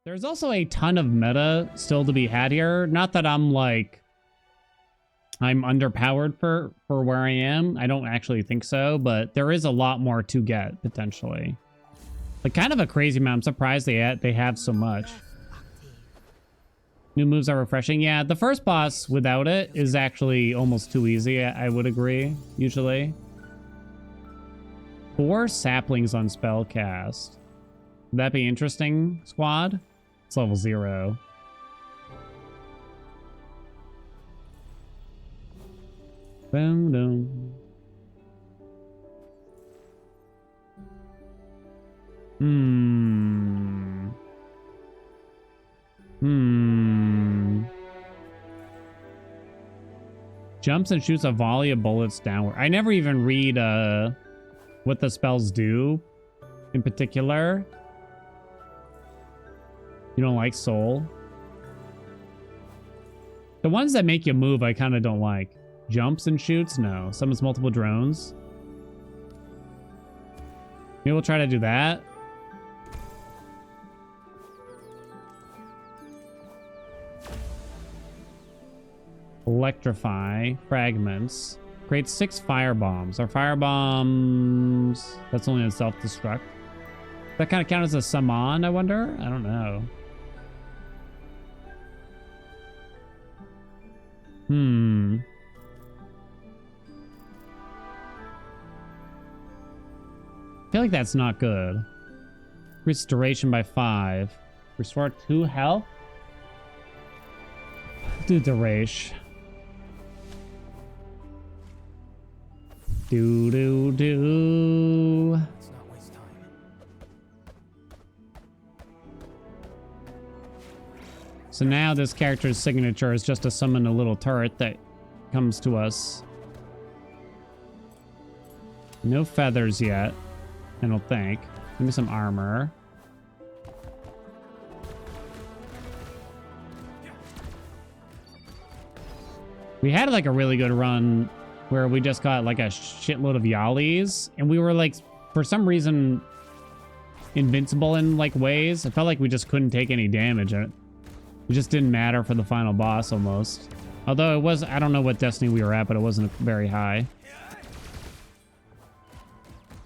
There's also a ton of meta still to be had here. Not that I'm like I'm underpowered for where I am. I don't actually think so, but there is a lot more to get potentially. Like kind of a crazy amount. I'm surprised they have so much. New moves are refreshing. Yeah, the first boss without it is actually almost too easy. I would agree, usually. 4 saplings on spell cast. Would that be interesting, squad? It's level 0. Boom, boom. Jumps and shoots a volley of bullets downward. I never even read what the spells do in particular. You don't like soul? The ones that make you move, I kind of don't like. Jumps and shoots? No. Summons multiple drones. Maybe we'll try to do that. Electrify. Fragments. Create 6 fire bombs. Are fire bombs... That's only a self-destruct. That kind of count as a summon, I wonder? I don't know. I feel like that's not good. Increase duration by 5. Restore 2 health? Do duration. Do. Let's not waste time. So now this character's signature is just to summon a little turret that comes to us. No feathers yet, I don't think. Give me some armor. We had like a really good run where we just got like a shitload of Yalis, and we were like, for some reason, invincible in like ways. I felt like we just couldn't take any damage. It just didn't matter for the final boss almost. Although it was, I don't know what destiny we were at, but it wasn't very high.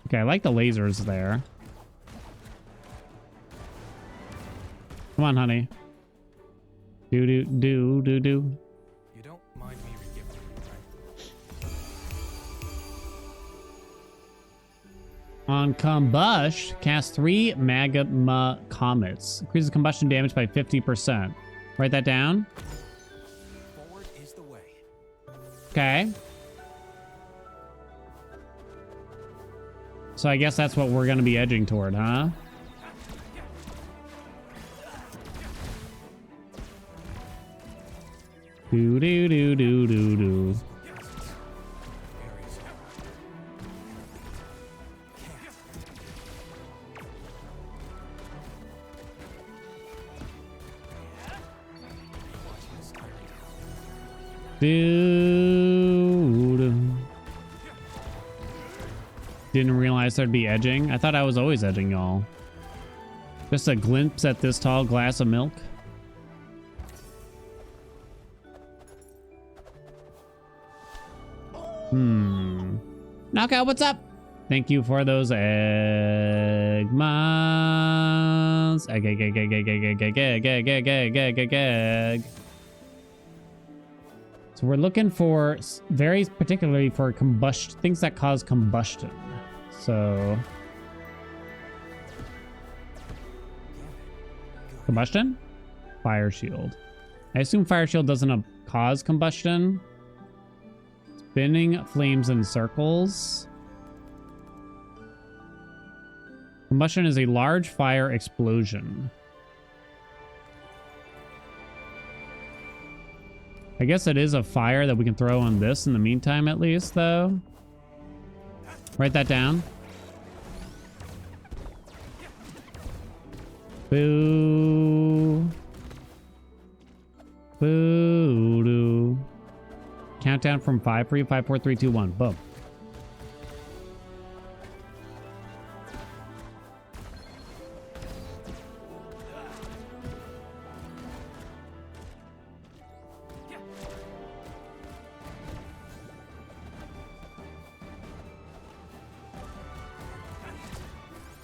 Okay, I like the lasers there. Come on, honey. Do. You don't mind me regifting, right? On combust, cast 3 magma comets. Increases combustion damage by 50%. Write that down. Forward is the way. Okay. So I guess that's what we're going to be edging toward, huh? Do. Didn't realize there'd be edging. I thought I was always edging, y'all. Just a glimpse at this tall glass of milk. Knockout, what's up? Thank you for those egg mods. Egg. So we're looking for very particularly for combustion, things that cause combustion. So combustion, fire shield. I assume fire shield doesn't cause combustion. Spinning flames in circles. Combustion is a large fire explosion. I guess it is a fire that we can throw on this in the meantime, at least, though. Write that down. Boo. Boo. Countdown from 5 for you. 5, 4, 3, 2, 1. Boom.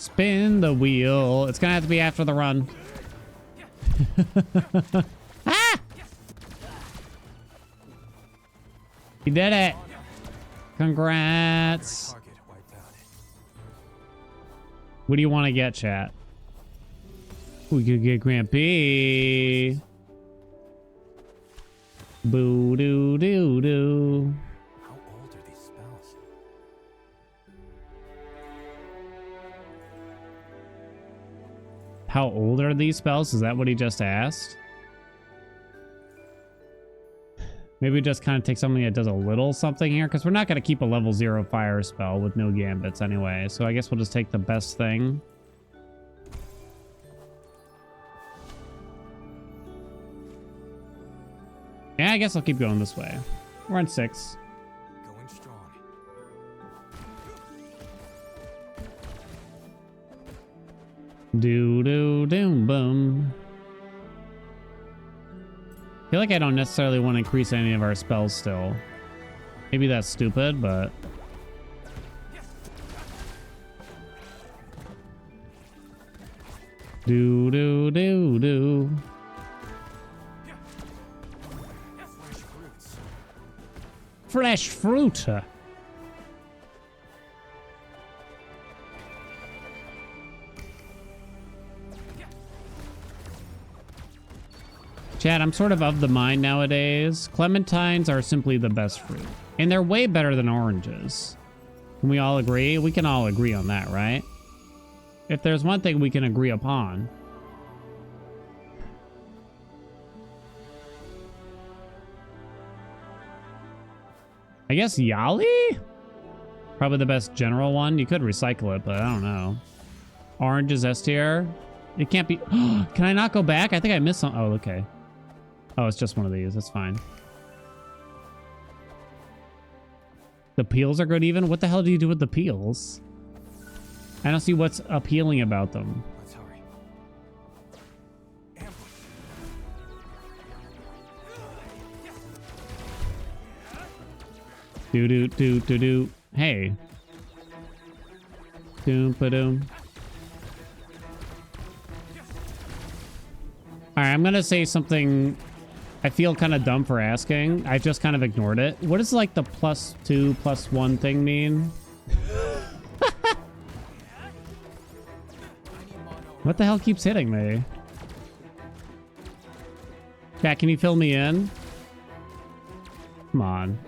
Spin the wheel. It's gonna have to be after the run. Ah! You did it. Congrats. Target wiped out. What do you want to get, chat? We could get Grand P. Boo doo doo doo. How old are these spells? How old are these spells? Is that what he just asked? Maybe just kind of take something that does a little something here, because we're not going to keep a level 0 fire spell with no gambits anyway. So I guess we'll just take the best thing. Yeah, I guess I'll keep going this way. We're on 6. Going strong. Do do doom boom. I feel like I don't necessarily want to increase any of our spells still. Maybe that's stupid, but do do do do. Fresh fruits. Fresh fruit. Chad, I'm sort of the mind nowadays. Clementines are simply the best fruit. And they're way better than oranges. Can we all agree? We can all agree on that, right? If there's one thing we can agree upon. I guess Yali? Probably the best general one. You could recycle it, but I don't know. Orange is S tier. It can't be... Can I not go back? I think I missed some... Oh, okay. Oh, it's just one of these. That's fine. The peels are good even? What the hell do you do with the peels? I don't see what's appealing about them. Let's hurry. Ambush. Do do do do do. Hey. Doom ba doom. Alright, I'm gonna say something I feel kind of dumb for asking. I just kind of ignored it. What does like the +2, +1 thing mean? What the hell keeps hitting me? Chat, can you fill me in? Come on.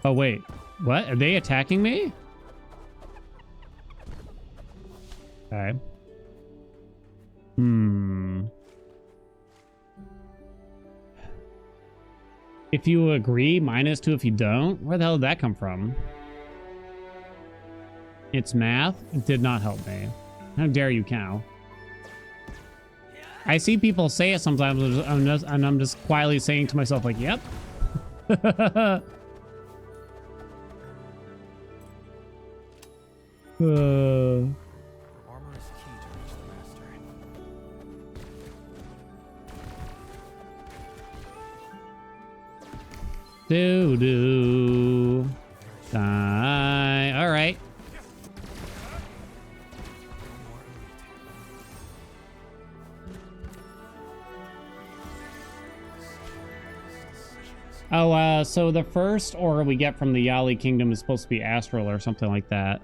Oh, wait. What? Are they attacking me? Okay. If you agree, -2 if you don't? Where the hell did that come from? It's math. It did not help me. How dare you, cow? I see people say it sometimes, and I'm just quietly saying to myself, like, yep. Armor is key to reach the master. Do do. Die. All right. Oh, so the first aura we get from the Yali Kingdom is supposed to be astral or something like that.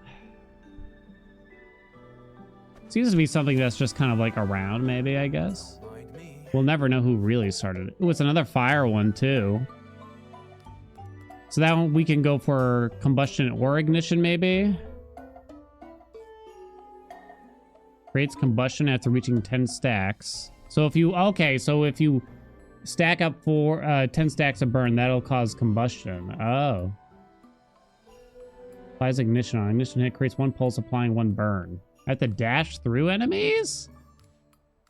Seems to be something that's just kind of like around, maybe, I guess. We'll never know who really started it. Ooh, it's another fire one, too. So that one we can go for combustion or ignition, maybe? Creates combustion after reaching 10 stacks. So if you... Okay, so if you stack up for 10 stacks of burn, that'll cause combustion. Oh. Applies ignition on. Ignition hit creates 1 pulse, applying 1 burn. I have to dash through enemies?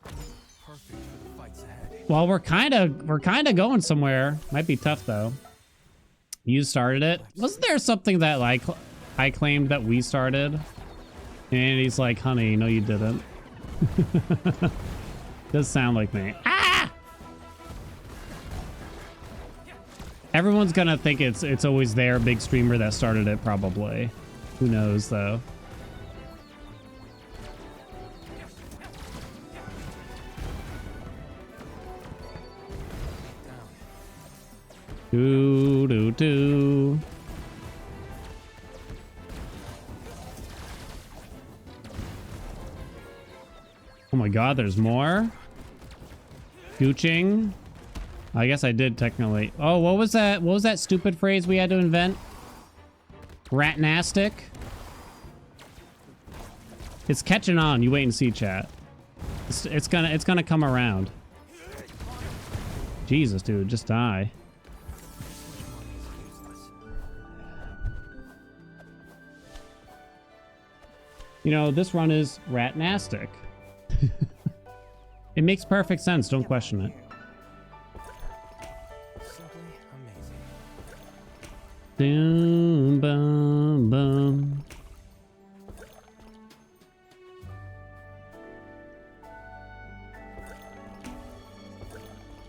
Perfect for the fights ahead. Well, we're kind of going somewhere. Might be tough though. You started it. Wasn't there something that like I claimed that we started? And he's like, honey, no, you didn't. Does sound like me. Ah! Everyone's gonna think it's always their big streamer that started it, probably. Who knows, though? Do do do. Oh my god, there's more? Gooching. I guess I did technically. Oh, what was that? What was that stupid phrase we had to invent? Ratnastic? It's catching on. You wait and see, chat. It's gonna come around. Jesus, dude, just die. You know, this run is Ratnastic. It makes perfect sense. Don't question it. Simply amazing. Boom, boom, boom.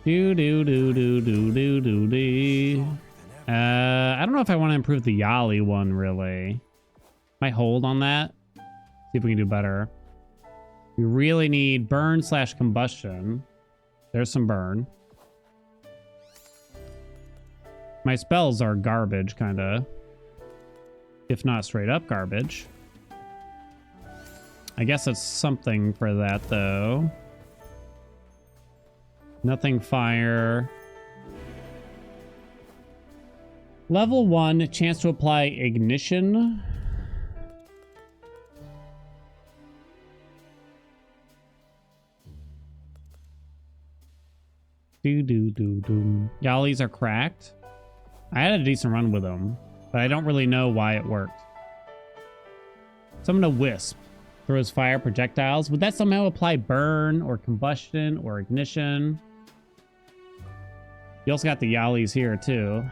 Do do do do do do do do. I don't know if I want to improve the Yali one really. Might hold on that. See if we can do better. We really need burn / combustion. There's some burn. My spells are garbage, kind of. If not straight up garbage. I guess it's something for that, though. Nothing fire. Level 1, chance to apply ignition. Do. Yali's are cracked. I had a decent run with them, but I don't really know why it worked. Summon a wisp. Throws fire projectiles. Would that somehow apply burn or combustion or ignition? You also got the Yalis here too.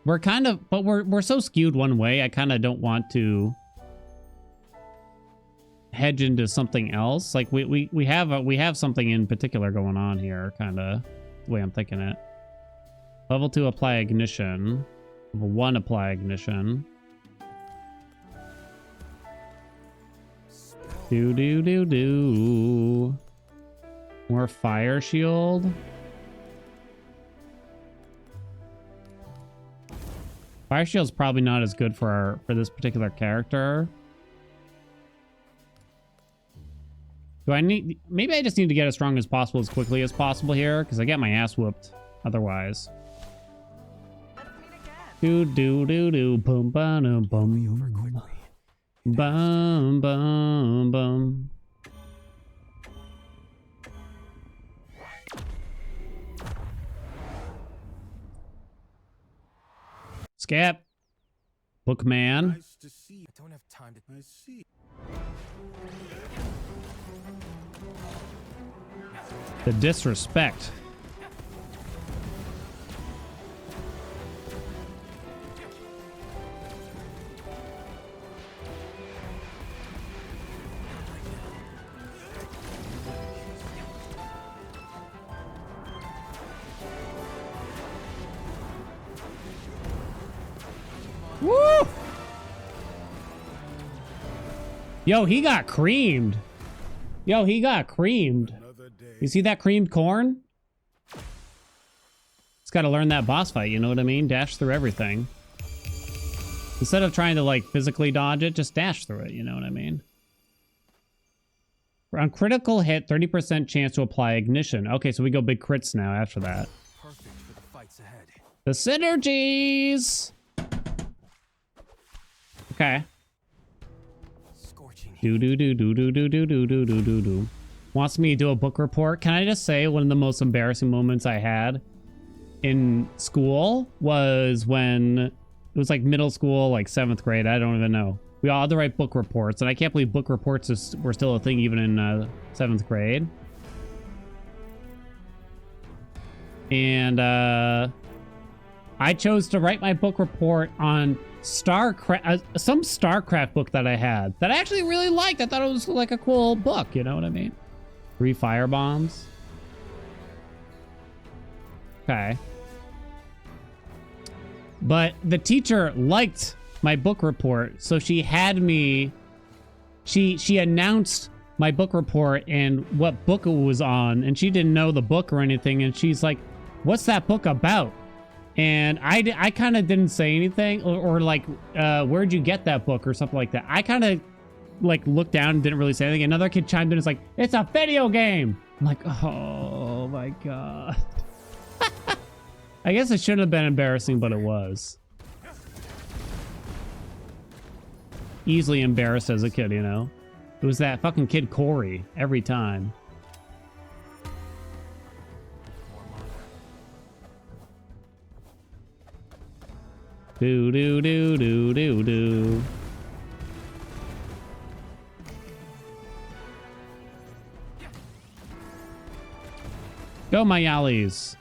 We're kind of, but we're so skewed one way. I kind of don't want to hedge into something else. Like we have something in particular going on here, kind of the way I'm thinking it. Level 2 apply ignition. Level 1 apply ignition. Do. More fire shield. Fire shield's probably not as good for this particular character. Do I need... Maybe I just need to get as strong as possible as quickly as possible here, because I get my ass whooped otherwise. Do. Boom, ba-dum, bum. Bum, bum, bum. Skip. Bookman. Nice to see. I don't have time to. I see. The disrespect. Woo! Yo, he got creamed. Yo, he got creamed. You see that creamed corn? It's got to learn that boss fight, you know what I mean? Dash through everything. Instead of trying to, like, physically dodge it, just dash through it, you know what I mean? On critical hit, 30% chance to apply ignition. Okay, so we go big crits now after that. Perfect for the fights ahead. The synergies! Okay. Scorching. Do. Wants me to do a book report. Can I just say one of the most embarrassing moments I had in school was when it was like middle school, like 7th grade. I don't even know. We all had to write book reports, and I can't believe book reports were still a thing even in 7th grade. And I chose to write my book report on StarCraft, some StarCraft book that I had that I actually really liked. I thought it was like a cool book. You know what I mean? 3 fire bombs. Okay. But the teacher liked my book report, so she had me. She announced my book report and what book it was on, and she didn't know the book or anything, and she's like, "What's that book about?" And I kind of didn't say anything, or like, "Where'd you get that book?" or something like that. I kind of like looked down and didn't really say anything. Another kid chimed in, and was like, "It's a video game." I'm like, "Oh my god." I guess it shouldn't have been embarrassing, but it was. Easily embarrassed as a kid, you know? It was that fucking kid Corey every time. Do do do do do do. Go, my yallies.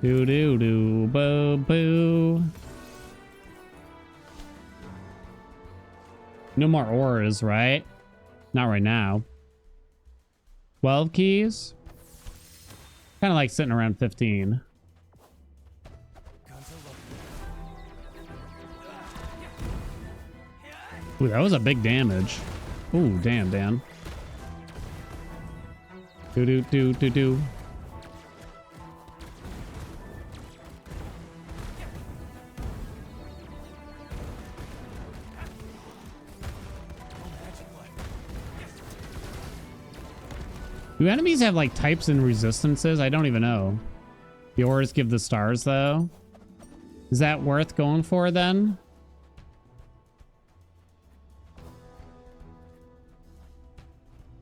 Do do do boo boo. No more auras, right? Not right now. 12 keys? Kind of like sitting around 15. Ooh, that was a big damage. Ooh, damn, Dan. Do do do do do. Do enemies have like types and resistances? I don't even know. The auras give the stars though. Is that worth going for then?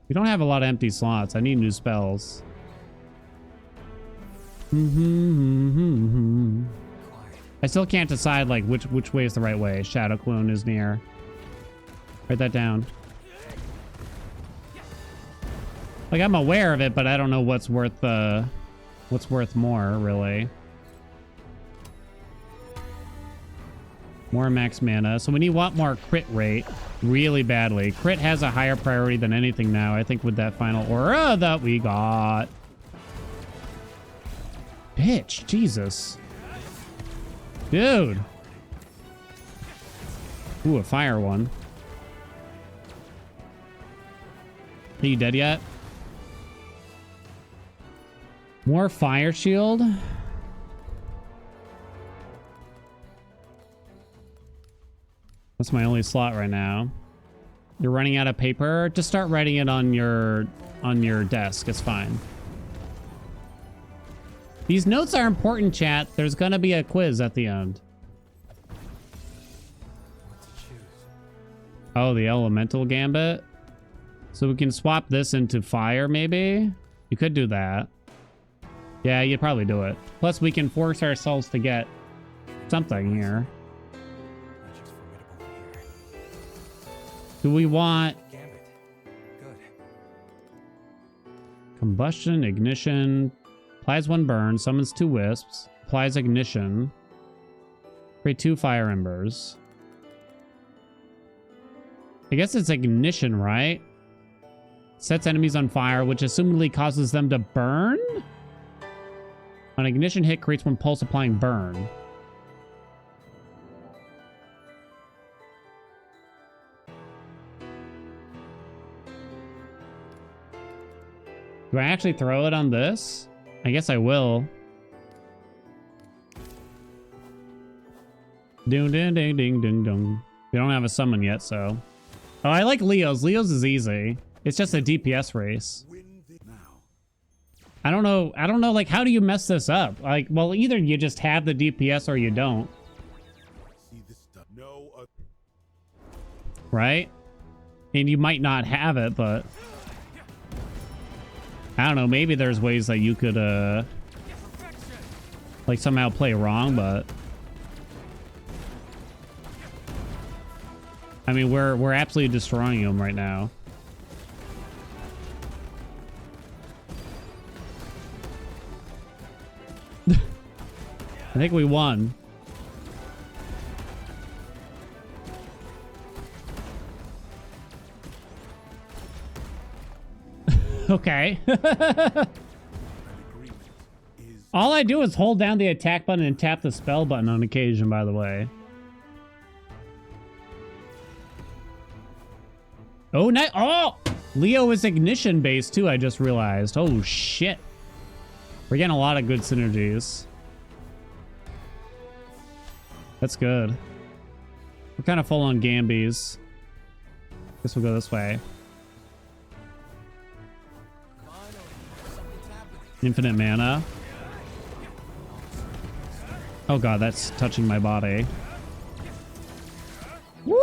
We don't have a lot of empty slots. I need new spells. I still can't decide like which way is the right way. Shadow Clone is near. Write that down. Like, I'm aware of it, but I don't know what's worth more, really. More max mana. So we want more crit rate really badly. Crit has a higher priority than anything now, I think, with that final aura that we got. Bitch, Jesus. Dude. Ooh, a fire one. Are you dead yet? More fire shield. That's my only slot right now. You're running out of paper? Just start writing it on your desk. It's fine. These notes are important, chat. There's gonna be a quiz at the end. Oh, the elemental gambit. So we can swap this into fire, maybe? You could do that. Yeah, you'd probably do it. Plus, we can force ourselves to get something here. Do we want combustion, ignition, applies 1 burn, summons 2 wisps, applies ignition, create 2 fire embers. I guess it's ignition, right? Sets enemies on fire, which assumedly causes them to burn? On ignition hit, creates 1 pulse applying burn. Do I actually throw it on this? I guess I will. Ding ding ding ding ding ding. We don't have a summon yet, so. Oh, I like Leo's. Leo's is easy. It's just a DPS race. I don't know, like, how do you mess this up? Like, well, either you just have the DPS or you don't. Right? And you might not have it, but... I don't know, maybe there's ways that you could, like, somehow play wrong, but... I mean, we're absolutely destroying them right now. I think we won. Okay. All I do is hold down the attack button and tap the spell button on occasion, by the way. Oh, nice. Oh! Leo is ignition based too, I just realized. Oh, shit. We're getting a lot of good synergies. That's good. We're kind of full on Gambies. Guess we'll go this way. Infinite mana. Oh god, that's touching my body. Woo!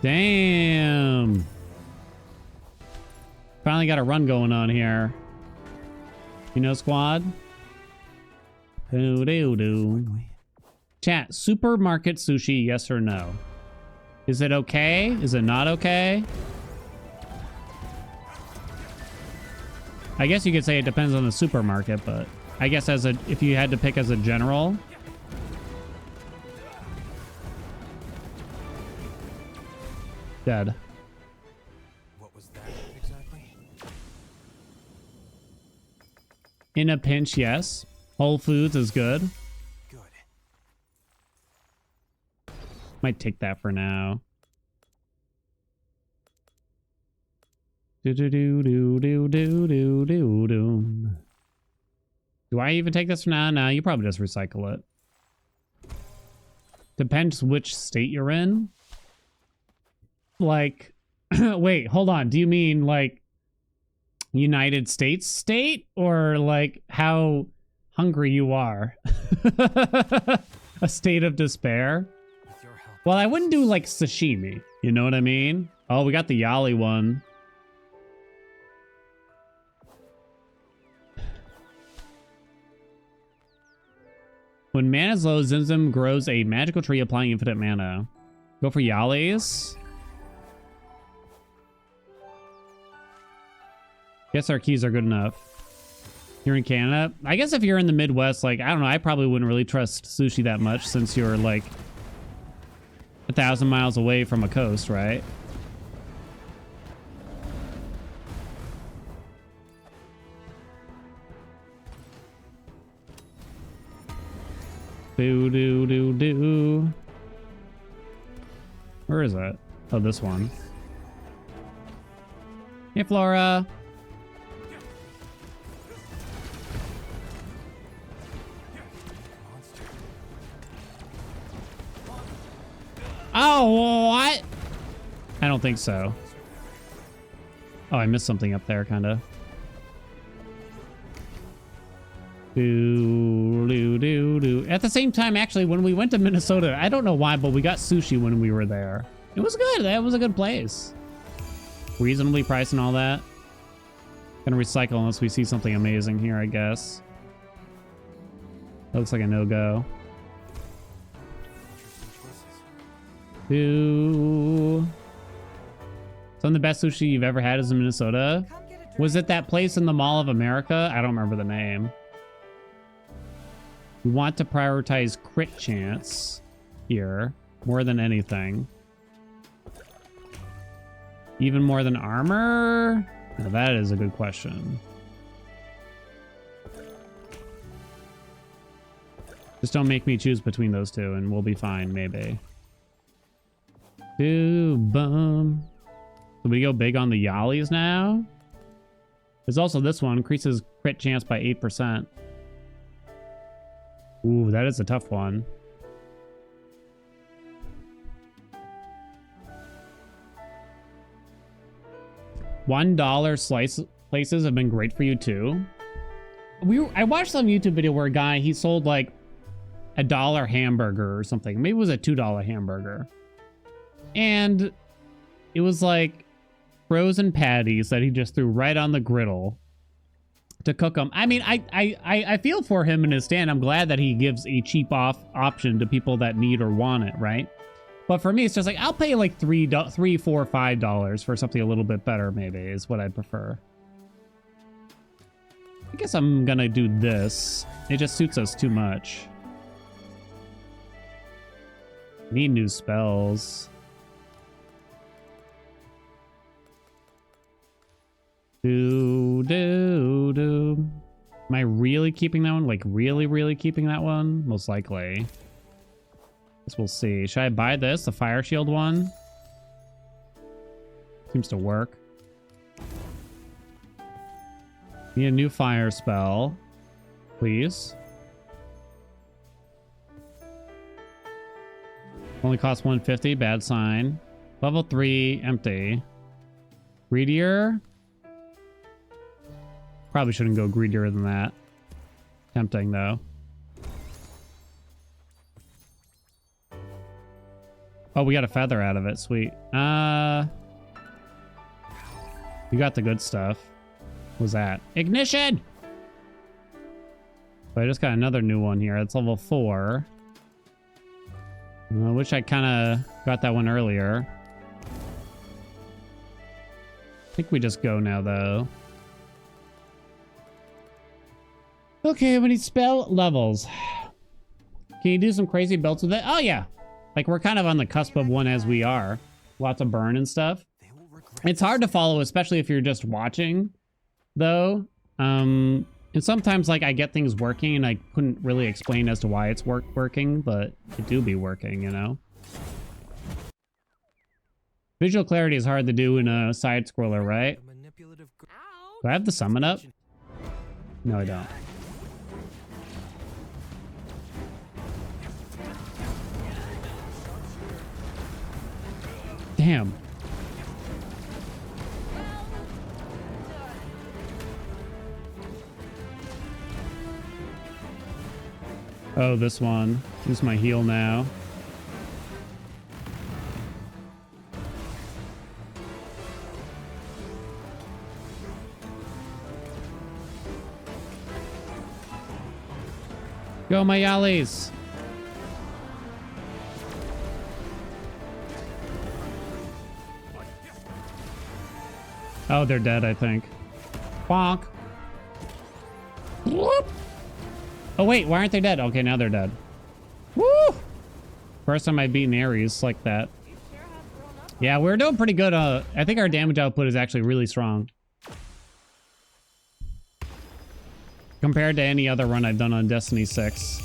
Damn. Finally got a run going on here. You know, squad? Do. Chat, supermarket sushi, yes or no? Is it okay? Is it not okay? I guess you could say it depends on the supermarket, but I guess if you had to pick as a general. Dead. What was that exactly? In a pinch, yes. Whole Foods is good. Good. Might take that for now. Do I even take this for now? No, you probably just recycle it. Depends which state you're in. Like, wait, hold on. Do you mean like United States state or like how hungry you are? A state of despair? With your help. Well, I wouldn't do like sashimi. You know what I mean? Oh, we got the Yali one. When mana's low, Zimzim grows a magical tree applying infinite mana. Go for Yalis. Guess our keys are good enough. You're in Canada? I guess if you're in the Midwest, like, I don't know, I probably wouldn't really trust sushi that much since you're like 1,000 miles away from a coast, right? Do. Where is it? Oh, this one. Hey, Flora. Oh, what? I don't think so. Oh, I missed something up there, kind of. Do. At the same time, actually, when we went to Minnesota, I don't know why, but we got sushi when we were there. It was good. That was a good place. Reasonably priced and all that. Gonna recycle unless we see something amazing here, I guess. That looks like a no-go. Some of the best sushi you've ever had is in Minnesota. Was it that place in the Mall of America? I don't remember the name. We want to prioritize crit chance here more than anything. Even more than armor? Now that is a good question. Just don't make me choose between those two and we'll be fine, maybe. Bum. So we go big on the Yalis now. There's also this one, increases crit chance by 8%. Ooh, that is a tough one. $1 slice places have been great for you too. I watched some YouTube video where a guy, he sold like $1 hamburger or something. Maybe it was a $2 hamburger. And it was like frozen patties that he just threw right on the griddle to cook them. I mean, I feel for him in his stand. I'm glad that he gives a cheap option to people that need or want it, right? But for me, it's just like, I'll pay like $3, $4, $5 for something a little bit better, maybe, is what I'd prefer. I guess I'm gonna do this. It just suits us too much. Need new spells. Do. Am I really keeping that one? Like really keeping that one? Most likely. Guess we'll see. Should I buy this? The fire shield one? Seems to work. Need a new fire spell. Please. Only costs 150. Bad sign. Level 3. Empty. Greedier. Probably shouldn't go greedier than that. Tempting, though. Oh, we got a feather out of it. Sweet. You got the good stuff. What was that? Ignition! So I just got another new one here. It's level 4. I wish I kind of got that one earlier. I think we just go now, though. Okay, we need spell levels. Can you do some crazy builds with it? Oh, yeah. Like, we're kind of on the cusp of one as we are. Lots of burn and stuff. It's hard to follow, especially if you're just watching, though. And sometimes, like, I get things working, and I couldn't really explain as to why it's working, but it do be working, you know? Visual clarity is hard to do in a side-scroller, right? Do I have the summon up? No, I don't. Damn. Oh, this one. Use my heal now. Go, my yallies. Oh, they're dead, I think. Bonk. Whoop. Oh, wait, why aren't they dead? Okay, now they're dead. Woo! First time I've beaten Ares like that. Yeah, we're doing pretty good. I think our damage output is actually really strong. Compared to any other run I've done on Destiny 6.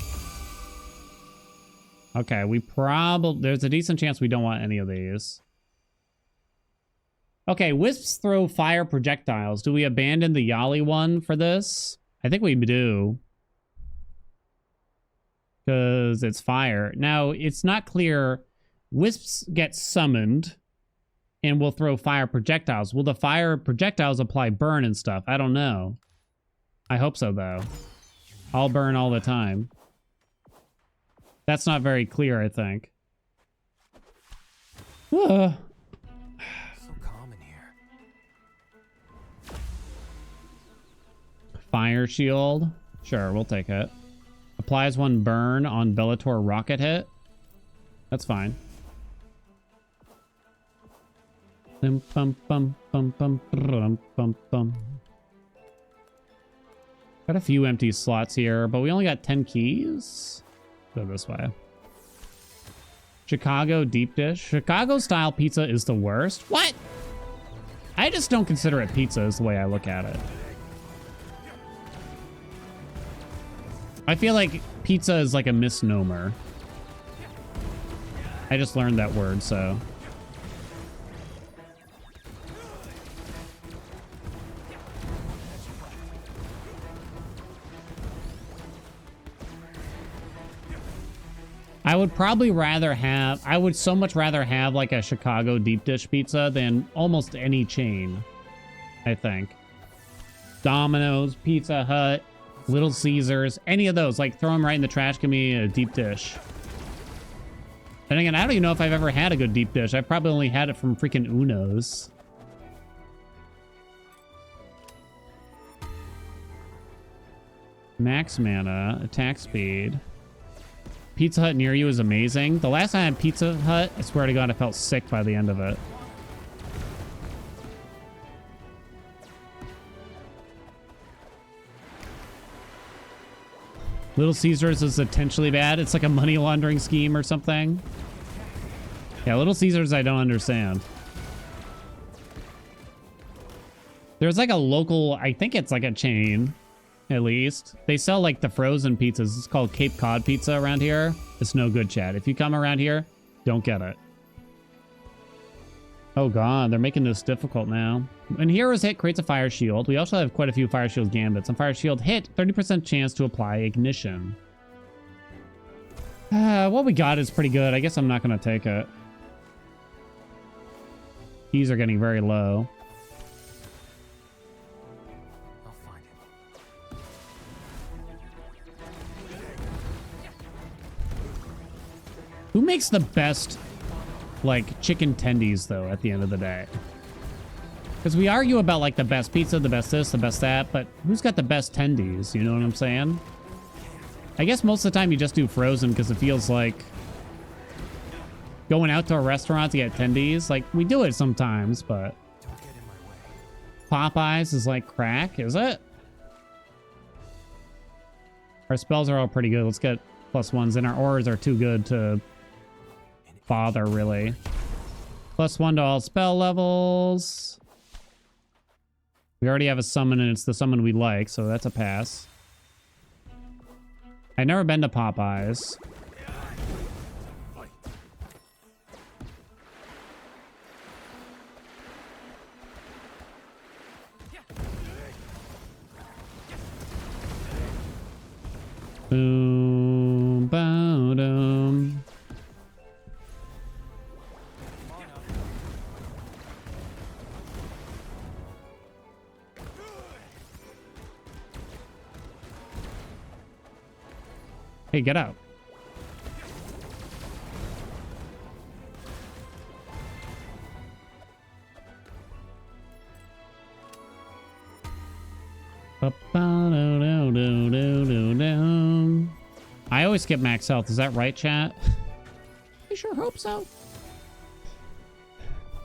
Okay, we probably... There's a decent chance we don't want any of these. Okay, wisps throw fire projectiles. Do we abandon the Yali one for this? I think we do. Because it's fire. Now, it's not clear. Wisps get summoned and will throw fire projectiles. Will the fire projectiles apply burn and stuff? I don't know. I hope so, though. I'll burn all the time. That's not very clear, I think. Fire shield. Sure, we'll take it. Applies one burn on Bellator rocket hit. That's fine. Bum, bum, bum, bum, bum, bum, bum, bum. Got a few empty slots here, but we only got 10 keys. Go this way. Chicago deep dish. Chicago style pizza is the worst. What? I just don't consider it pizza is the way I look at it. I feel like pizza is like a misnomer. I just learned that word, so. I would probably rather have, I would so much rather have like a Chicago deep dish pizza than almost any chain, I think. Domino's, Pizza Hut, Little Caesars, any of those, like throw them right in the trash, give me a deep dish. And again, I don't even know if I've ever had a good deep dish. I've probably only had it from freaking Uno's. Max mana, attack speed. Pizza Hut near you is amazing. The last time I had Pizza Hut, I swear to God, I felt sick by the end of it. Little Caesars is intentionally bad. It's like a money laundering scheme or something. Yeah, Little Caesars I don't understand. There's like a local, I think it's like a chain, at least. They sell like the frozen pizzas. It's called Cape Cod pizza around here. It's no good, Chad. If you come around here, don't get it. Oh god, they're making this difficult now. When Heroes Hit creates a fire shield. We also have quite a few fire shield gambits. On fire shield hit, 30% chance to apply ignition. What we got is pretty good. I guess I'm not going to take it. Keys are getting very low. I'll find it. Who makes the best, like, chicken tendies, though, at the end of the day? Because we argue about, like, the best pizza, the best this, the best that, but who's got the best tendies? You know what I'm saying? I guess most of the time you just do frozen because it feels like going out to a restaurant to get tendies. Like, we do it sometimes, but Don't get in my way. Popeyes is like crack, is it? Our spells are all pretty good. Let's get +1s, and our auras are too good to bother, really. +1 to all spell levels. We already have a summon, and it's the summon we like, so that's a pass. I've never been to Popeyes. Boom, boom, boom. Hey, get out. I always skip max health. Is that right, chat? I sure hope so.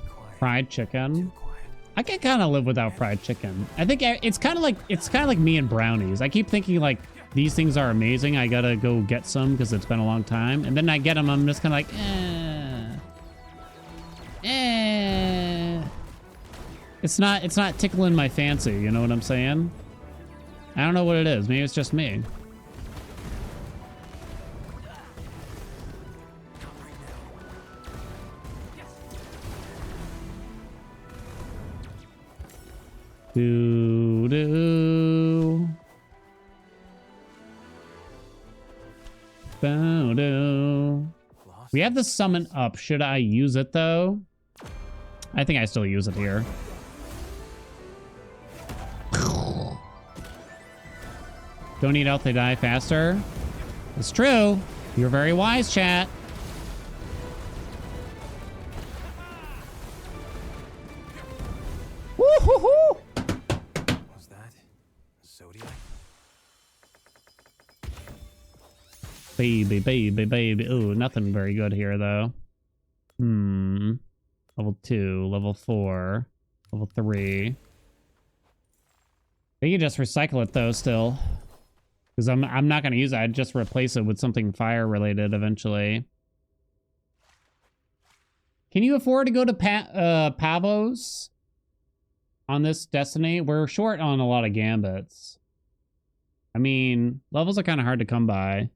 Quiet. Fried chicken. Too quiet. I can kind of live without fried chicken. I think it's kind of like me and brownies. I keep thinking like these things are amazing. I gotta go get some because it's been a long time, and then I get them. I'm just kind of like, It's not tickling my fancy. You know what I'm saying? I don't know what it is. Maybe it's just me. Do do. Bow do. We have the summon up. Should I use it though? I think I still use it here. Don't eat out, they die faster. It's true. You're very wise, chat. Woo-hoo-hoo! Was that Zodiac? Baby, baby, baby. Ooh, nothing very good here, though. Level 2, level 4, level 3. You can just recycle it, though, still. Because I'm not going to use it. I'd just replace it with something fire-related eventually. Can you afford to go to Pavos on this Destiny? We're short on a lot of gambits. I mean, levels are kind of hard to come by.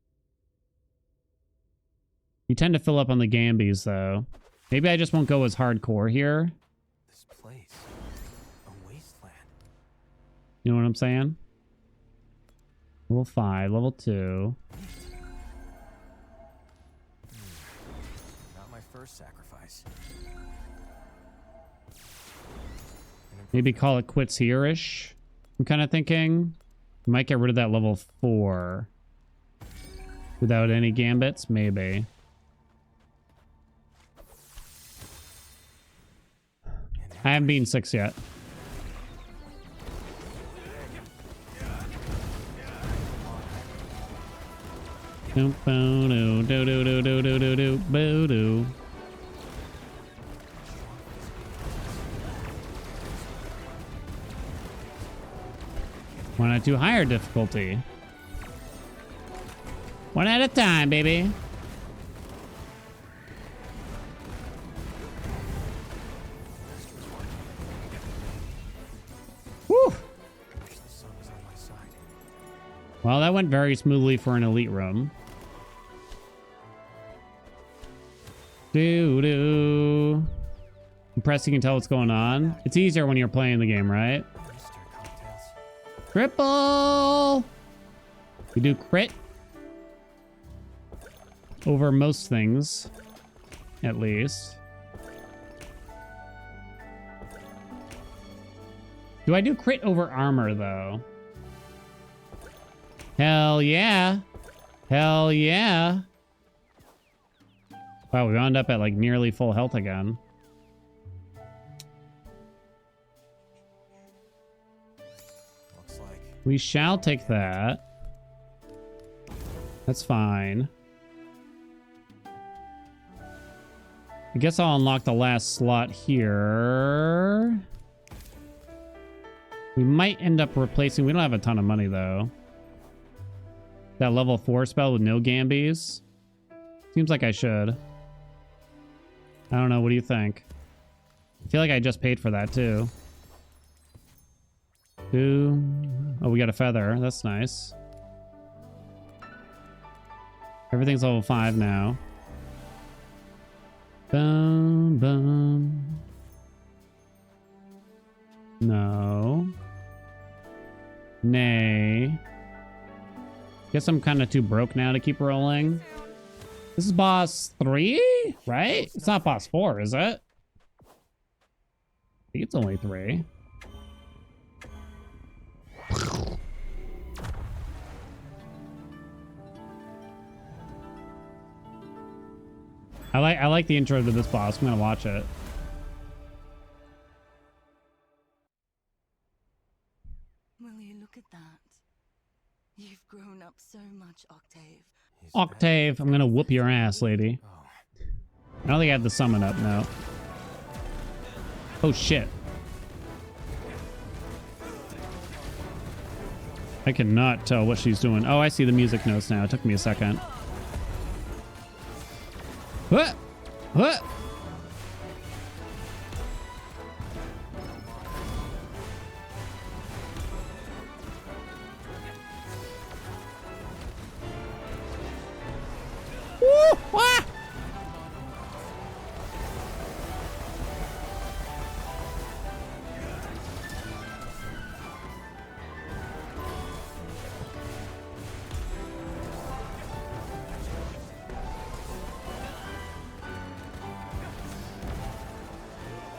You tend to fill up on the Gambies, though. Maybe I just won't go as hardcore here. This place. A wasteland. You know what I'm saying? Level 5, level 2. Not my first sacrifice. Maybe call it quits here-ish. I'm kind of thinking. We might get rid of that level 4. Without any gambits? Maybe. I haven't been 6 yet. Do do do do do do do do do boo do. Why not do higher difficulty? One at a time, baby. Woo! The sun is on my side. Well, that went very smoothly for an elite room. Doo-doo. I'm pressing, you can tell what's going on. It's easier when you're playing the game, right? Oyster cocktails. Triple! We do crit over most things, at least. Do I do crit over armor, though? Hell yeah. Hell yeah. Wow, we wound up at like nearly full health again. Looks like We shall take that. That's fine. I guess I'll unlock the last slot here. We might end up replacing... We don't have a ton of money, though. That level 4 spell with no Gambies. Seems like I should. I don't know. What do you think? I feel like I just paid for that, too. Oh, we got a feather. That's nice. Everything's level 5 now. Boom, boom. No. Nay. Guess I'm kind of too broke now to keep rolling. This is boss 3, right? It's not boss 4, is it? I think it's only 3. I like the intro to this boss. I'm gonna watch it. Will you look at that? You've grown up so much, Octave. he's Octave, I'm gonna whoop your ass, lady. Oh, I don't think I have the summon up now. Oh shit. I cannot tell what she's doing. Oh, I see the music notes now. It took me a second. What? What? Woo! Ah!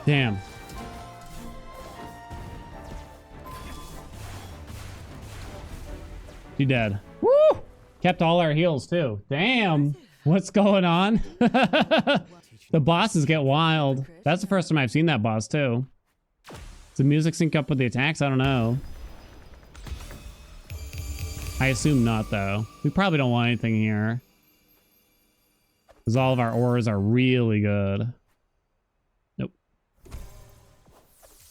Damn. She dead. Woo! Kept all our heals too. Damn. What's going on? The bosses get wild. That's the first time I've seen that boss too. Does the music sync up with the attacks? I don't know. I assume not though. We probably don't want anything here. Because all of our auras are really good.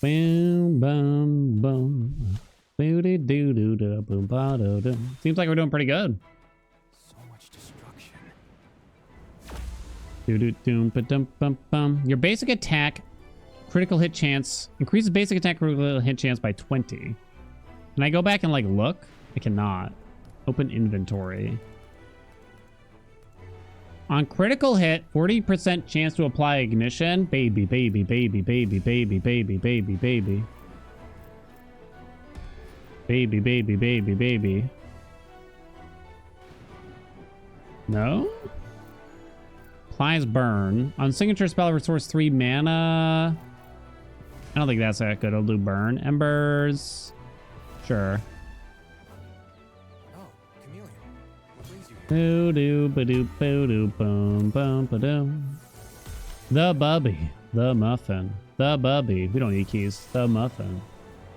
Boom, boom, boom. Booty doo doo doo boom ba doo doo. Seems like we're doing pretty good. so much destruction. Doo doo doom ba dum bum bum. Your basic attack, critical hit chance, increases basic attack critical hit chance by 20. Can I go back and like look? I cannot. Open inventory. On critical hit, 40% chance to apply ignition. Baby, baby, baby, baby, baby, baby, baby, baby. Baby, baby, baby, baby. No? Applies burn. On signature spell, restores 3 mana. I don't think that's that good. I'll do burn. Embers. Sure. Oh, chameleon. What brings you here? Doo doo ba doo boo doo boom boom ba doom. The bubby, the muffin, the bubby. We don't need keys. The muffin.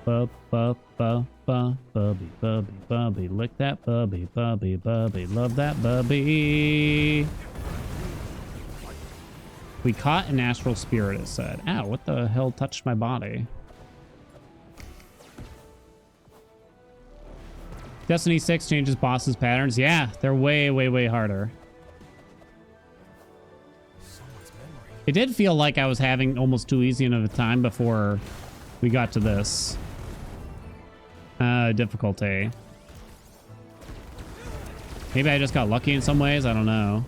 Bub bub bub bub bubby bubby bubby. Lick that bubby bubby bubby. Love that bubby. We caught an astral spirit. It said. Ow! What the hell touched my body? Destiny 6 changes bosses patterns. Yeah, they're way, way, way harder. Someone's memory. It did feel like I was having almost too easy of a time before we got to this. Difficulty. Maybe I just got lucky in some ways. I don't know.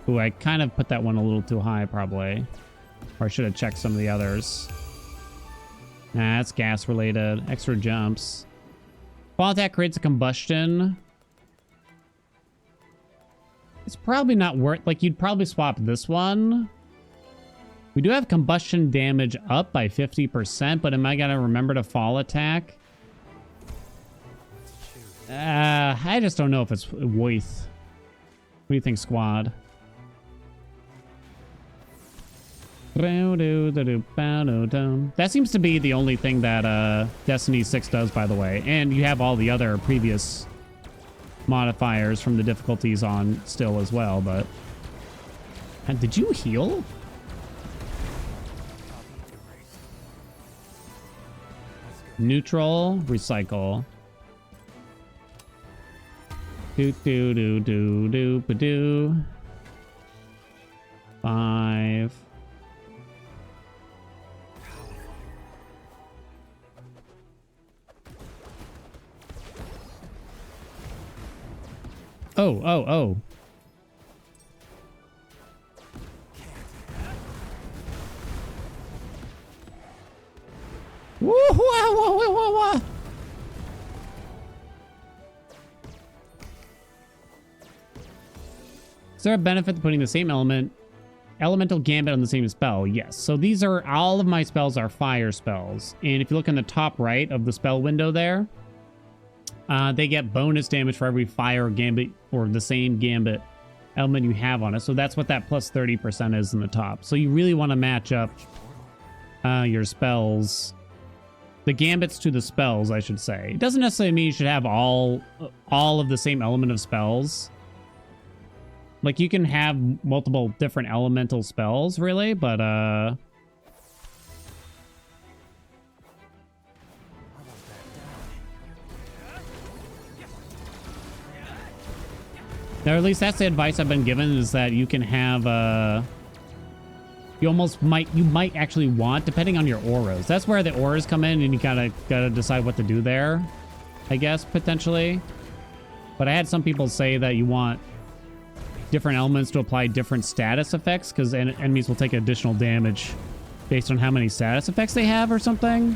Ooh, I kind of put that one a little too high, probably. Or I should have checked some of the others. Nah, that's gas related. Extra jumps. Fall attack creates a combustion. It's probably not worth... Like, you'd probably swap this one. We do have combustion damage up by 50%, but am I going to remember to fall attack? I just don't know if it's worth. What do you think, squad? That seems to be the only thing that Destiny 6 does, by the way. And you have all the other previous modifiers from the difficulties on still as well, but... And did you heal? Neutral, recycle. Do do do do do ba do. 5. Oh. Whoa. Is there a benefit to putting the same elemental gambit on the same spell? Yes. So these are, all of my spells are fire spells. And if you look in the top right of the spell window there, they get bonus damage for every fire gambit or the same gambit element you have on it. So that's what that plus 30% is in the top. So you really want to match up your spells, the gambits to the spells, I should say. It doesn't necessarily mean you should have all of the same element of spells. Like, you can have multiple different elemental spells, really, but or at least that's the advice I've been given, is that you can have you might actually want, depending on your auras. That's where the auras come in, and you gotta decide what to do there, I guess, potentially. But I had some people say that you want different elements to apply different status effects, because enemies will take additional damage based on how many status effects they have or something.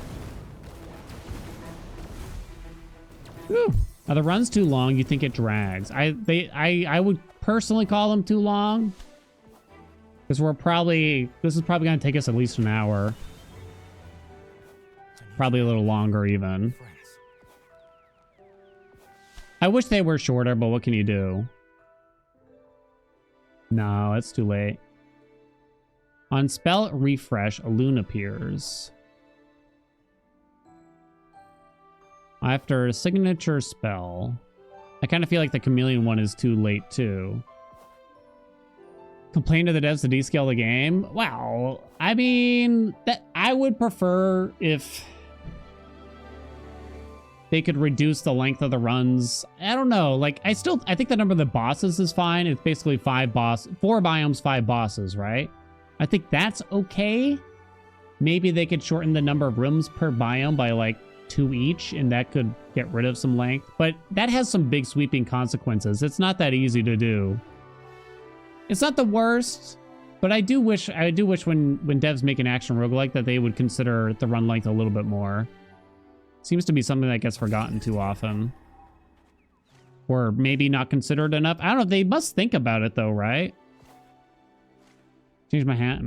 Whew. Are the runs too long? You think it drags? I would personally call them too long, because this is probably going to take us at least an hour, probably a little longer even. I wish they were shorter, but what can you do? No, it's too late. On spell refresh, a loon appears. After a signature spell, I kind of feel like the chameleon one is too late too. Complain to the devs to descale the game? Wow. I mean, that I would prefer if they could reduce the length of the runs. I don't know. Like, I think the number of the bosses is fine. It's basically 4 biomes, 5 bosses, right? I think that's okay. Maybe they could shorten the number of rooms per biome by like 2 each, and that could get rid of some length. But that has some big sweeping consequences. It's not that easy to do. It's not the worst, but I do wish when devs make an action roguelike that they would consider the run length a little bit more. Seems to be something that gets forgotten too often. Or maybe not considered enough. I don't know. They must think about it though, right? Change my hat.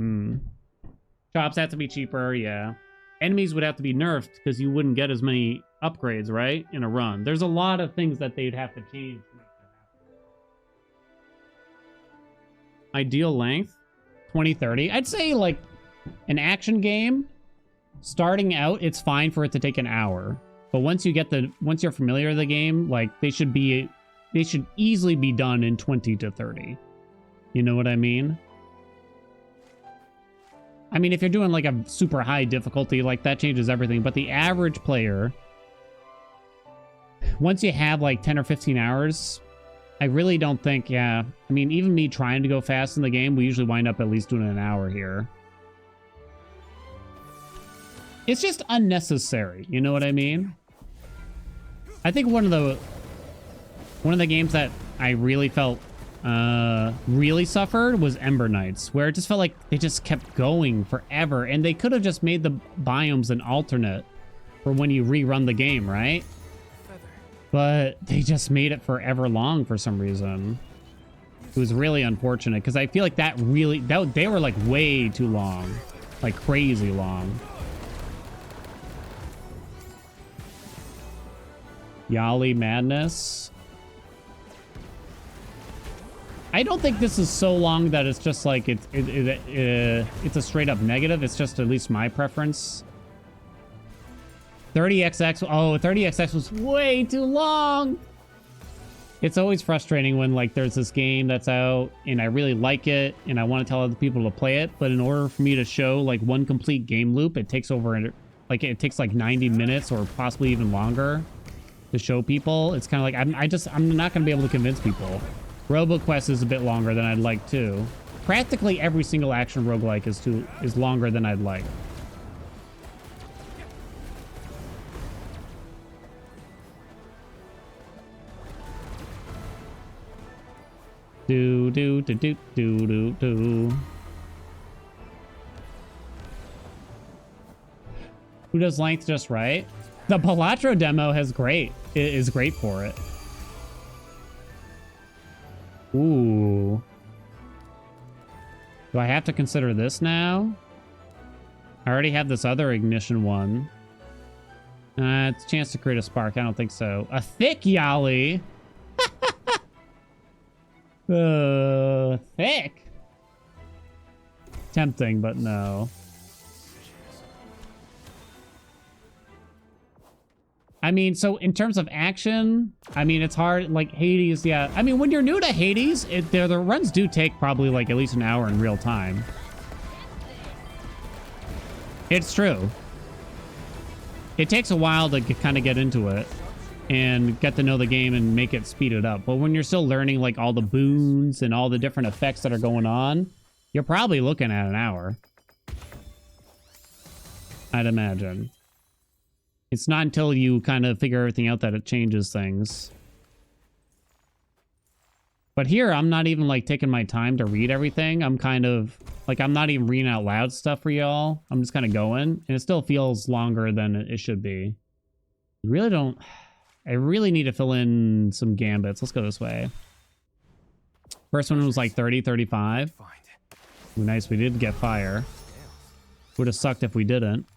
Shops have to be cheaper, yeah. Enemies would have to be nerfed because you wouldn't get as many upgrades, right? In a run. There's a lot of things that they'd have to change to make that happen. Ideal length? 20-30. I'd say like an action game. Starting out, it's fine for it to take an hour, but once you're familiar with the game, like they should easily be done in 20 to 30. You know what I mean? I mean, if you're doing like a super high difficulty, like that changes everything. But the average player, once you have like 10 or 15 hours, I really don't think, yeah. I mean, even me trying to go fast in the game, we usually wind up at least doing an hour here. It's just unnecessary, you know what I mean? I think one of the games that I really felt really suffered was Ember Knights, where it just felt like they just kept going forever, and they could have just made the biomes an alternate for when you rerun the game, right? But they just made it forever long for some reason. It was really unfortunate because I feel like they were like way too long, like crazy long. Yali Madness. I don't think this is so long that it's just like it's a straight up negative. It's just at least my preference. 30XX. Oh, 30XX was way too long. It's always frustrating when like there's this game that's out and I really like it and I want to tell other people to play it, but in order for me to show like one complete game loop, it takes like 90 minutes or possibly even longer to show people. It's kind of like I'm not going to be able to convince people. RoboQuest is a bit longer than I'd like too. Practically every single action roguelike is longer than I'd like. Do do do do do do do. Who does length just right? The Palatro demo is great for it. Ooh. Do I have to consider this now? I already have this other ignition one. It's a chance to create a spark. I don't think so. A thick Yali. Thick. Tempting, but no. I mean, so in terms of action, I mean, it's hard. Like Hades, yeah. I mean, when you're new to Hades, the runs do take probably like at least an hour in real time. It's true. It takes a while to kind of get into it and get to know the game and make it speed it up. But when you're still learning like all the boons and all the different effects that are going on, you're probably looking at an hour, I'd imagine. It's not until you kind of figure everything out that it changes things. But here, I'm not even like taking my time to read everything. I'm kind of like, I'm not even reading out loud stuff for y'all. I'm just kind of going, and it still feels longer than it should be. I really need to fill in some gambits. Let's go this way. First one was like 30, 35. Ooh, nice, we did get fire. Would have sucked if we didn't.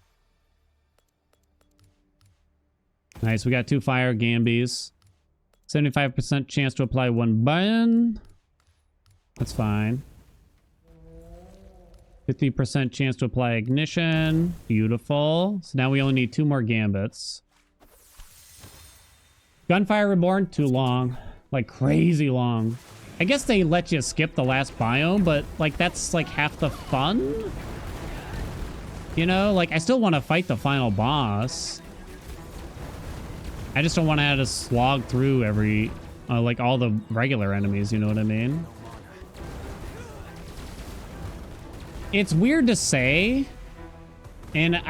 Nice, we got 2 fire Gambies. 75% chance to apply 1 button. That's fine. 50% chance to apply ignition. Beautiful. So now we only need 2 more Gambits. Gunfire Reborn, too long. Like crazy long. I guess they let you skip the last biome, but like that's like half the fun. You know, like I still want to fight the final boss. I just don't want to have to slog through every, like all the regular enemies, you know what I mean? It's weird to say, and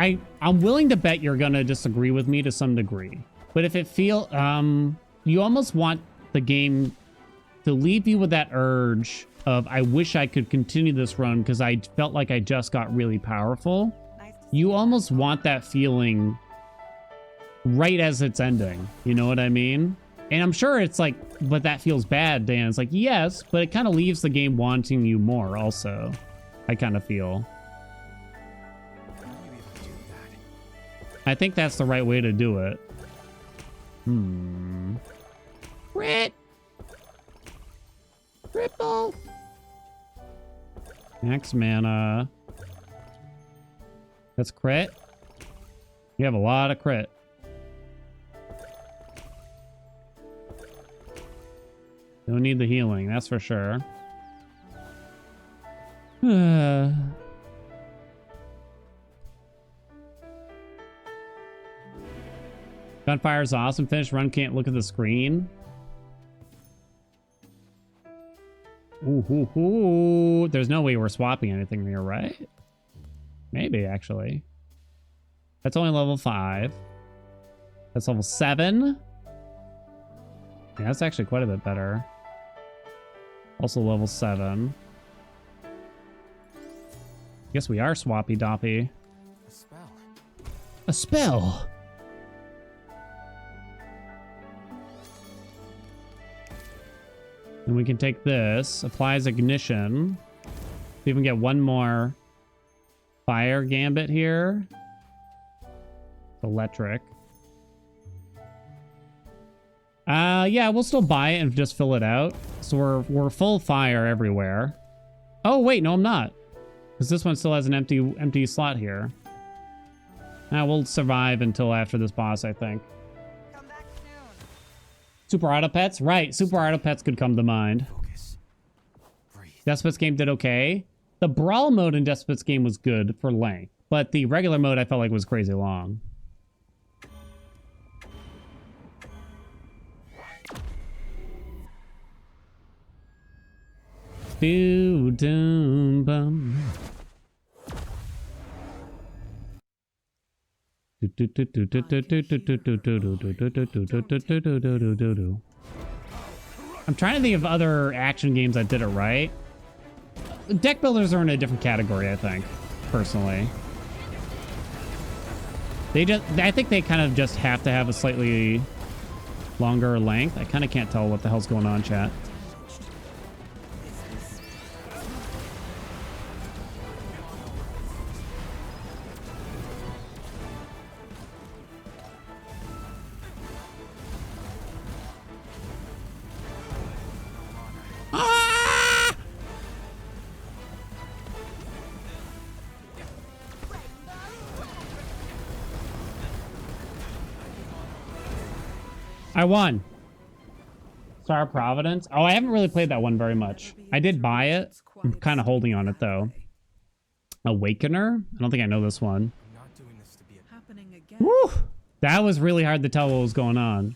I'm willing to bet you're gonna disagree with me to some degree. But if it you almost want the game to leave you with that urge of, I wish I could continue this run because I felt like I just got really powerful. You almost want that feeling right as it's ending. You know what I mean? And I'm sure it's like, but that feels bad, Dan. It's like, yes, but it kind of leaves the game wanting you more also. I kind of feel. I think that's the right way to do it. Crit! Triple! Max mana. That's crit. You have a lot of crit. Don't need the healing, that's for sure. Gunfire is awesome. Finish run, can't look at the screen. Ooh, ooh, ooh. There's no way we're swapping anything here, right? Maybe, actually. That's only level 5. That's level 7. Yeah, that's actually quite a bit better. Also level 7. Guess we are swappy doppy. A spell. A spell! And we can take this, applies ignition. See if we can get one more fire gambit here. Electric. Yeah, we'll still buy it and just fill it out. So we're full fire everywhere. Oh wait, no, I'm not, because this one still has an empty slot here. We'll survive until after this boss, I think. Come back soon. Super Auto Pets, right? Super Auto Pets could come to mind. Focus. Breathe. Despot's game did okay. The brawl mode in Despot's game was good for length, but the regular mode I felt like was crazy long. Boo-dum-bum. I'm trying to think of other action games that did it right. Deck builders are in a different category, I think, personally. I think they kind of just have to have a slightly longer length. I kind of can't tell what the hell's going on, chat. I won. Star of Providence. Oh, I haven't really played that one very much. I did buy it. I'm kind of holding on it, though. Awakener? I don't think I know this one. I'm not doing this to be a Happening again. Woo! That was really hard to tell what was going on.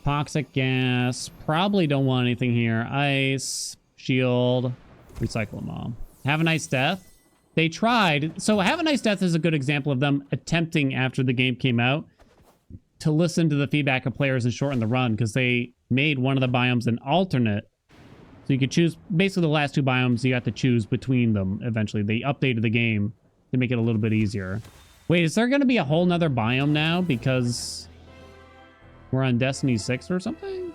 Toxic gas. Probably don't want anything here. Ice. Shield. Recycle them all. Have a nice death. They tried. So Have a Nice Death is a good example of them attempting, after the game came out, to listen to the feedback of players and shorten the run, because they made one of the biomes an alternate. So you could choose, basically the last 2 biomes, you have to choose between them eventually. They updated the game to make it a little bit easier. Wait, is there going to be a whole nother biome now because we're on Destiny 6 or something?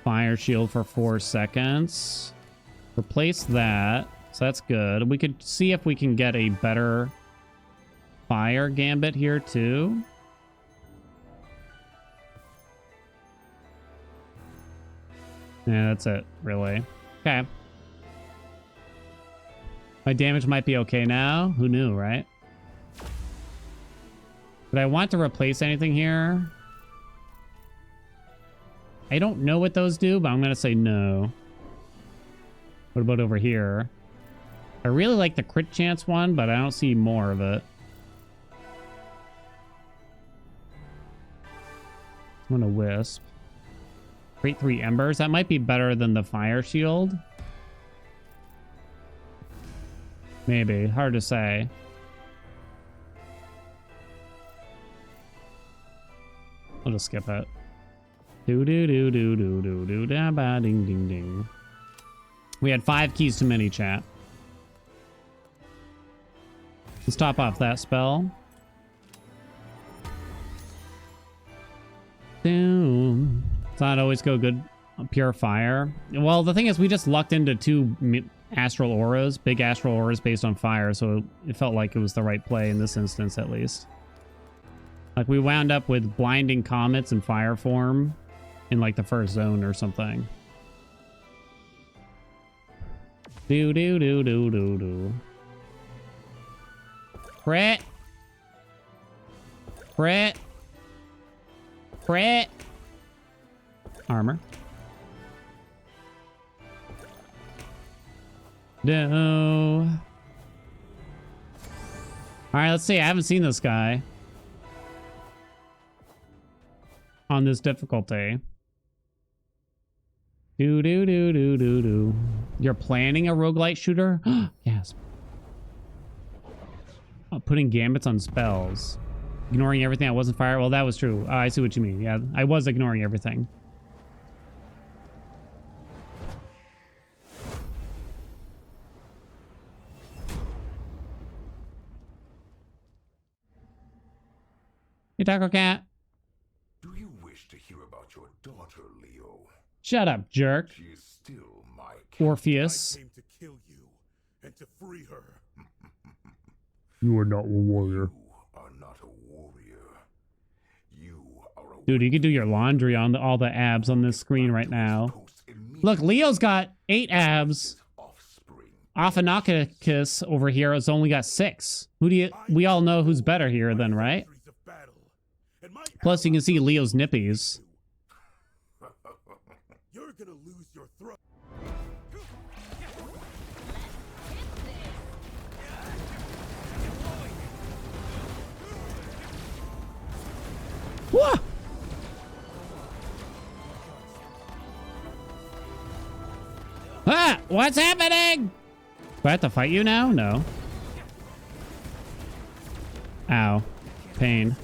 Fire shield for 4 seconds. Replace that. So that's good. We could see if we can get a better fire gambit here too. Yeah, that's it, really. Okay. My damage might be okay now. Who knew, right? But I want to replace anything here. I don't know what those do, but I'm going to say no. What about over here? I really like the crit chance one, but I don't see more of it. I'm going to wisp. Create 3 embers. That might be better than the fire shield. Maybe. Hard to say. I'll just skip it. Do do do do do do do da ba ding ding ding. We had 5 keys too many, chat. Let's top off that spell. Doom. Does not always go good on pure fire. Well, the thing is, we just lucked into 2 astral auras, big astral auras based on fire, so it felt like it was the right play in this instance, at least. Like, we wound up with blinding comets and fire form in like the first zone or something. Do do do do do do. Crit. Crit. Crit. Armor. No. All right, let's see. I haven't seen this guy on this difficulty. Do do do do do do. You're planning a roguelite shooter? Yes. Oh, putting gambits on spells. Ignoring everything that wasn't fire. Well, that was true. I see what you mean. Yeah, I was ignoring everything. Hey, Taco Cat. Do you wish to hear about your daughter, Leo? Shut up, jerk. She is still my Orpheus. I came to kill you and to free her. You are not a warrior. You are not a warrior. You are a Dude, you could do your laundry on all the abs on this screen right now. Look, Leo's got 8 abs. offspring. Ophanakis over here has only got 6. We all know who's better here then, right? Plus, you can see Leo's nippies. You're gonna lose your throat. Whoa! Ah! What's happening? Do I have to fight you now? No. Ow. Pain.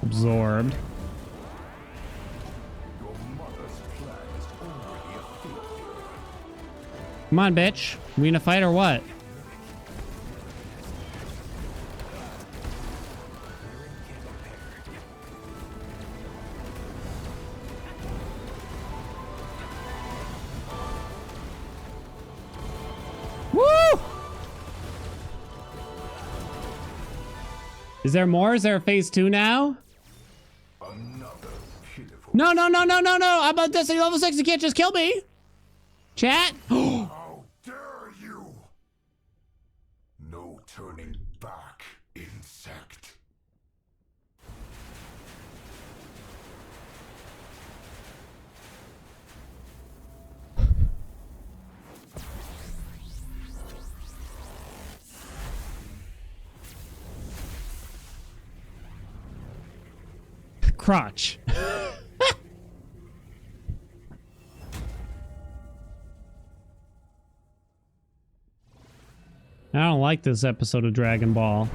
Absorbed. Your mother's plan is already a failure. Come on, bitch. We in a fight or what? Woo! Is there more? Is there a phase 2 now? Another pitiful. No, no, no, no, no, no. I'm about Destiny level 6. You can't just kill me. Chat. How dare you! No turning back, insect. Crotch. I don't like this episode of Dragon Ball.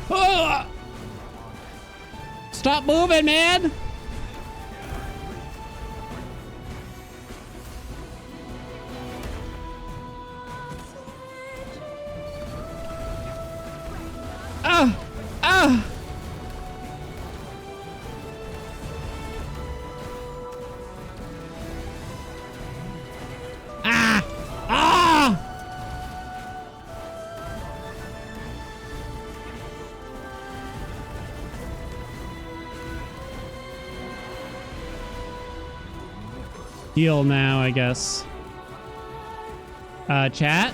Ah! Stop moving, man! Ah! Ah! Ah! Ah! Heal now, I guess. Chat?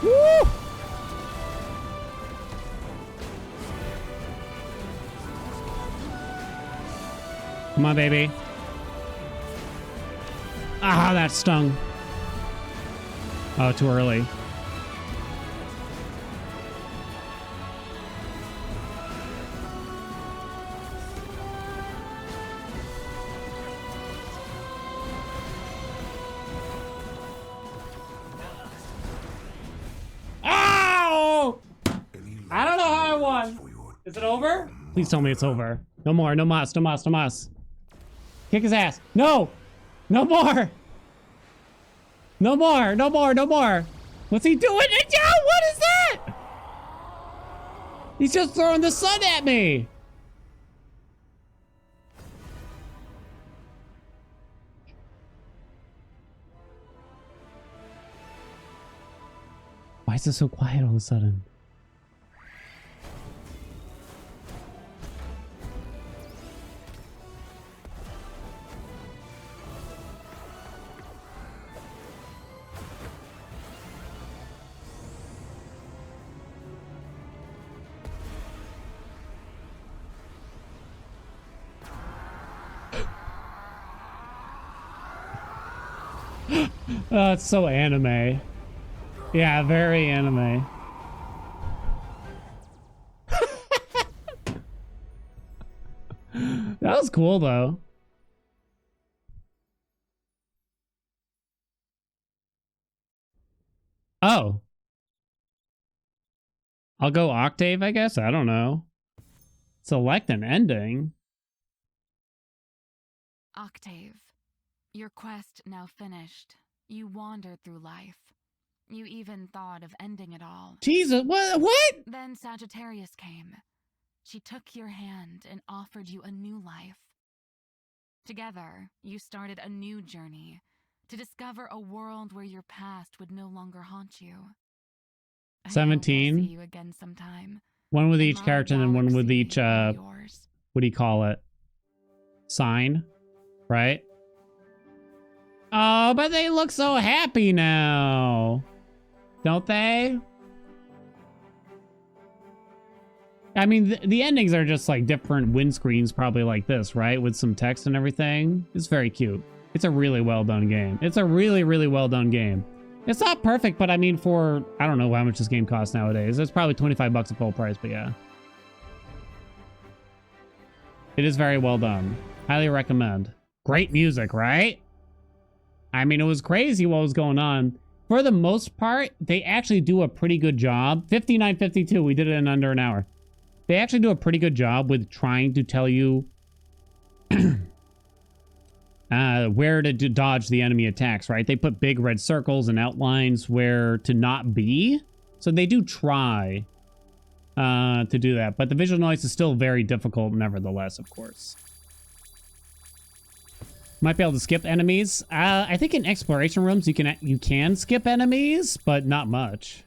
Woo! Come on, baby. Ah, that stung. Oh, too early. Ow! I don't know how I won. Is it over? Please tell me it's over. No more. No mas. No mas. No mas. Kick his ass. No! No more! No more! No more! No more! What's he doing? What is that? He's just throwing the sun at me. Why is it so quiet all of a sudden? Oh, it's so anime. Yeah, very anime. That was cool, though. Oh. I'll go octave, I guess? I don't know. Select an ending. Octave, your quest now finished. You wandered through life. You even thought of ending it all. Jesus, what? Then Sagittarius came. She took your hand and offered you a new life. Together, you started a new journey to discover a world where your past would no longer haunt you. I hope I'll 17. see you again sometime. One with In each my character and then one with galaxy each, or yours. what do you call it? Sign, right? Oh, but they look so happy now. Don't they? I mean, the endings are just like different windscreens, probably like this, right? With some text and everything. It's very cute. It's a really well done game. It's a really, really well done game. It's not perfect, but I mean, for, I don't know how much this game costs nowadays. It's probably 25 bucks at full price, but yeah. It is very well done. Highly recommend. Great music, right? I mean, it was crazy what was going on. For the most part, they actually do a pretty good job. 59:52, we did it in under an hour. They actually do a pretty good job with trying to tell you where to dodge the enemy attacks, right? They put big red circles and outlines where to not be. So they do try to do that. But the visual noise is still very difficult nevertheless, of course. Might be able to skip enemies. I think in exploration rooms you can skip enemies, but not much.